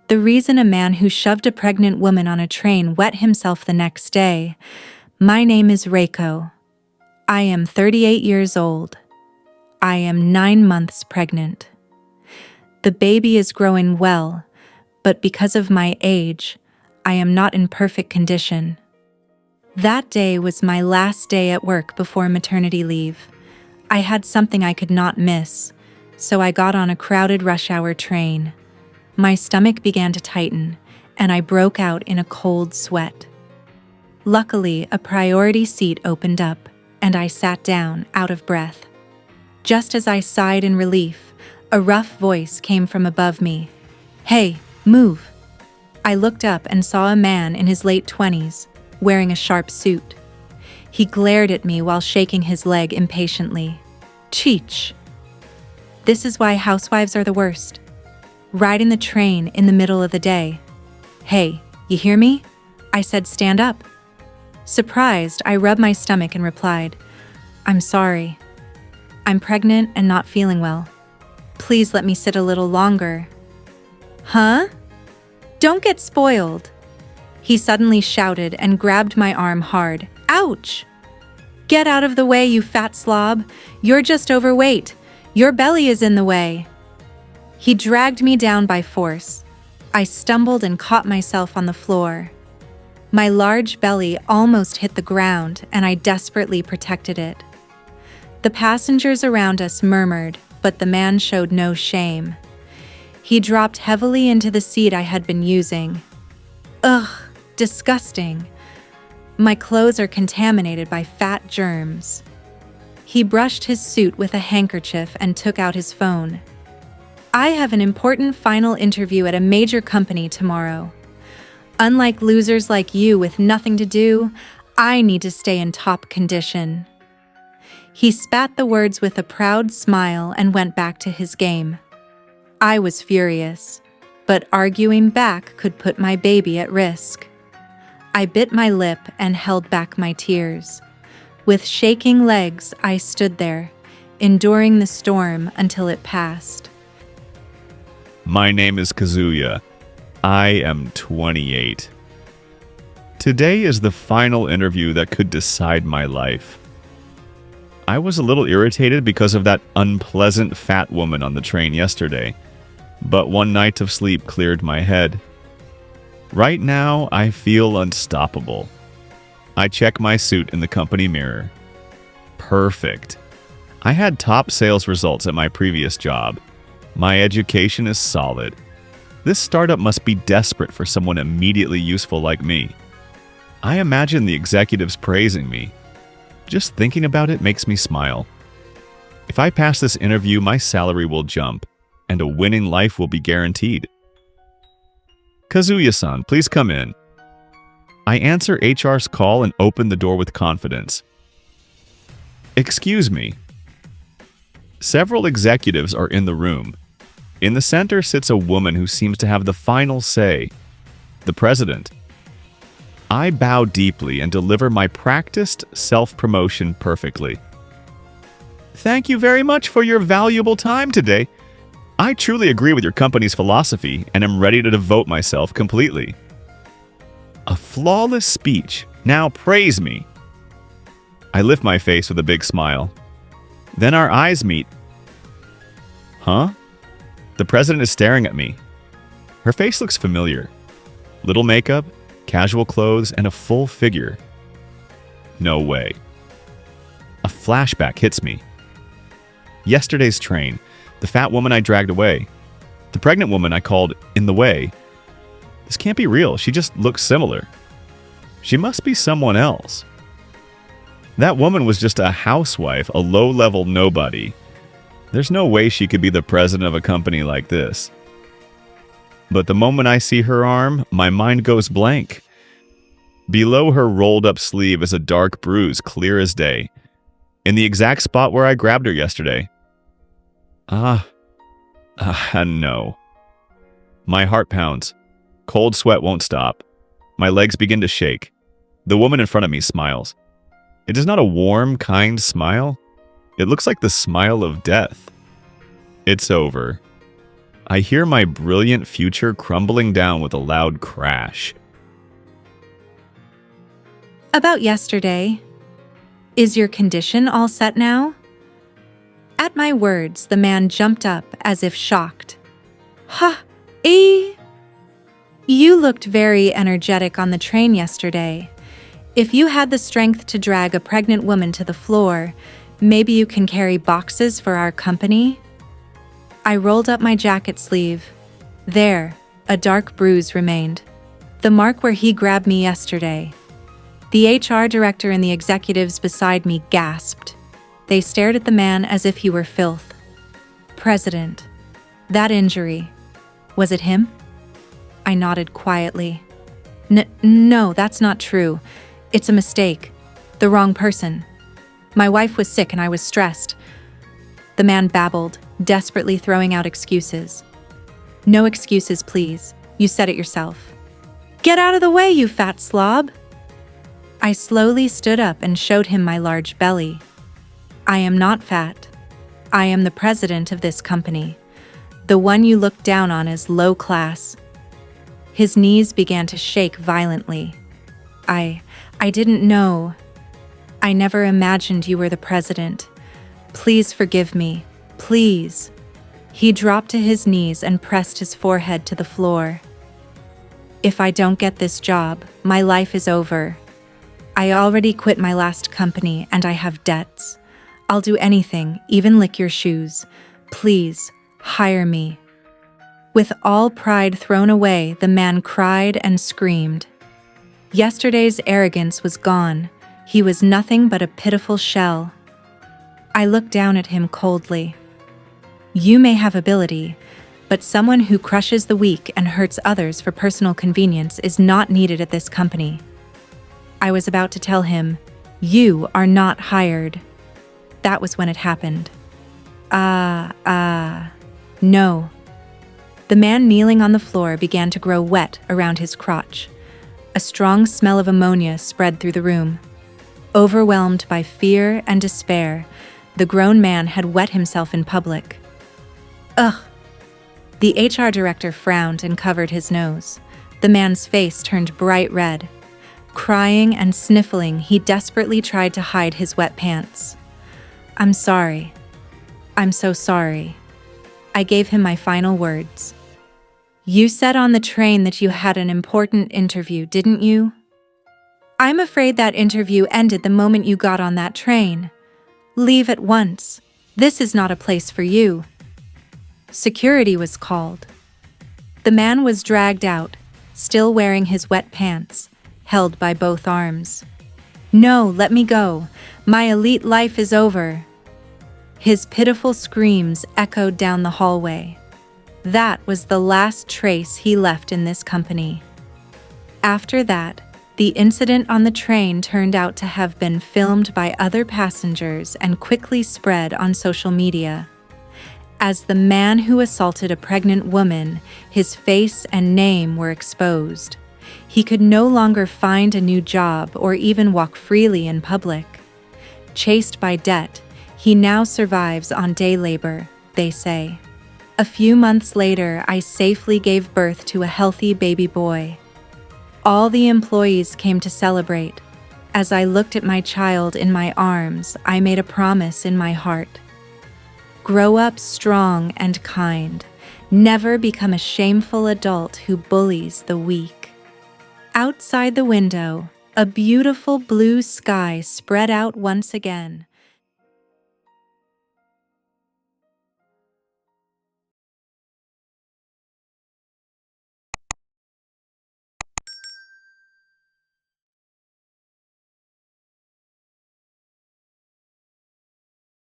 The reason a man who shoved a pregnant woman on a train wet himself the next day. My name is Reiko. I am 38 years old. I am 9 months pregnant. The baby is growing well, but because of my age, I am not in perfect condition. That day was my last day at work before maternity leave. I had something I could not miss, so I got on a crowded rush hour train. My stomach began to tighten, and I broke out in a cold sweat. Luckily, a priority seat opened up, and I sat down, out of breath. Just as I sighed in relief, a rough voice came from above me. "Hey, move." I looked up and saw a man in his late 20s, wearing a sharp suit. He glared at me while shaking his leg impatiently. Cheech. This is why housewives are the worst. Riding the train in the middle of the day. "Hey, you hear me?" I said, "Stand up." Surprised, I rubbed my stomach and replied, "I'm sorry. I'm pregnant and not feeling well. Please let me sit a little longer." "Huh? Don't get spoiled." He suddenly shouted and grabbed my arm hard. "Ouch! Get out of the way, you fat slob. You're just overweight. Your belly is in the way." He dragged me down by force. I stumbled and caught myself on the floor. My large belly almost hit the ground, and I desperately protected it. The passengers around us murmured, but the man showed no shame. He dropped heavily into the seat I had been using. Ugh, disgusting. My clothes are contaminated by fat germs. He brushed his suit with a handkerchief and took out his phone. "I have an important final interview at a major company tomorrow. Unlike losers like you with nothing to do, I need to stay in top condition." He spat the words with a proud smile and went back to his game. I was furious, but arguing back could put my baby at risk. I bit my lip and held back my tears. With shaking legs, I stood there, enduring the storm until it passed. My name is Kazuya. I am 28. Today is the final interview that could decide my life. I was a little irritated because of that unpleasant fat woman on the train yesterday, but one night of sleep cleared my head. Right now, I feel unstoppable. I check my suit in the company mirror. Perfect. I had top sales results at my previous job. My education is solid. This startup must be desperate for someone immediately useful like me. I imagine the executives praising me. Just thinking about it makes me smile. If I pass this interview, my salary will jump, and a winning life will be guaranteed. Kazuya-san, please come in. I answer HR's call and open the door with confidence. Excuse me. Several executives are in the room. In the center sits a woman who seems to have the final say, the president. I bow deeply and deliver my practiced self-promotion perfectly. Thank you very much for your valuable time today. I truly agree with your company's philosophy and am ready to devote myself completely. A flawless speech. Now praise me. I lift my face with a big smile. Then our eyes meet. Huh? The president is staring at me. Her face looks familiar. Little makeup, casual clothes, and a full figure. No way. A flashback hits me. Yesterday's train, the fat woman I dragged away, the pregnant woman I called in the way. This can't be real. She just looks similar. She must be someone else. That woman was just a housewife, a low-level nobody. There's no way she could be the president of a company like this. But the moment I see her arm, my mind goes blank. Below her rolled-up sleeve is a dark bruise, clear as day, in the exact spot where I grabbed her yesterday. No. My heart pounds. Cold sweat won't stop. My legs begin to shake. The woman in front of me smiles. It is not a warm, kind smile. It looks like the smile of death. It's over. I hear my brilliant future crumbling down with a loud crash. About yesterday. Is your condition all set now? At my words, the man jumped up as if shocked. Ha! You looked very energetic on the train yesterday. If you had the strength to drag a pregnant woman to the floor, maybe you can carry boxes for our company? I rolled up my jacket sleeve. There, a dark bruise remained. The mark where he grabbed me yesterday. The HR director and the executives beside me gasped. They stared at the man as if he were filth. President, that injury, was it him? I nodded quietly. No, that's not true. It's a mistake. The wrong person. My wife was sick and I was stressed. The man babbled, desperately throwing out excuses. No excuses, please. You said it yourself. Get out of the way, you fat slob! I slowly stood up and showed him my large belly. I am not fat. I am the president of this company. The one you look down on as low class. His knees began to shake violently. I didn't know. I never imagined you were the president. Please forgive me. Please. He dropped to his knees and pressed his forehead to the floor. If I don't get this job, my life is over. I already quit my last company and I have debts. I'll do anything, even lick your shoes. Please, hire me. With all pride thrown away, the man cried and screamed. Yesterday's arrogance was gone. He was nothing but a pitiful shell. I looked down at him coldly. You may have ability, but someone who crushes the weak and hurts others for personal convenience is not needed at this company. I was about to tell him, you are not hired. That was when it happened. No. The man kneeling on the floor began to grow wet around his crotch. A strong smell of ammonia spread through the room. Overwhelmed by fear and despair, the grown man had wet himself in public. Ugh! The HR director frowned and covered his nose. The man's face turned bright red. Crying and sniffling, he desperately tried to hide his wet pants. I'm sorry. I'm so sorry. I gave him my final words. You said on the train that you had an important interview, didn't you? I'm afraid that interview ended the moment you got on that train. Leave at once. This is not a place for you. Security was called. The man was dragged out, still wearing his wet pants, held by both arms. No, let me go. My elite life is over. His pitiful screams echoed down the hallway. That was the last trace he left in this company. After that, the incident on the train turned out to have been filmed by other passengers and quickly spread on social media. As the man who assaulted a pregnant woman, his face and name were exposed. He could no longer find a new job or even walk freely in public. Chased by debt, he now survives on day labor, they say. A few months later, I safely gave birth to a healthy baby boy. All the employees came to celebrate. As I looked at my child in my arms, I made a promise in my heart. Grow up strong and kind. Never become a shameful adult who bullies the weak. Outside the window, a beautiful blue sky spread out once again,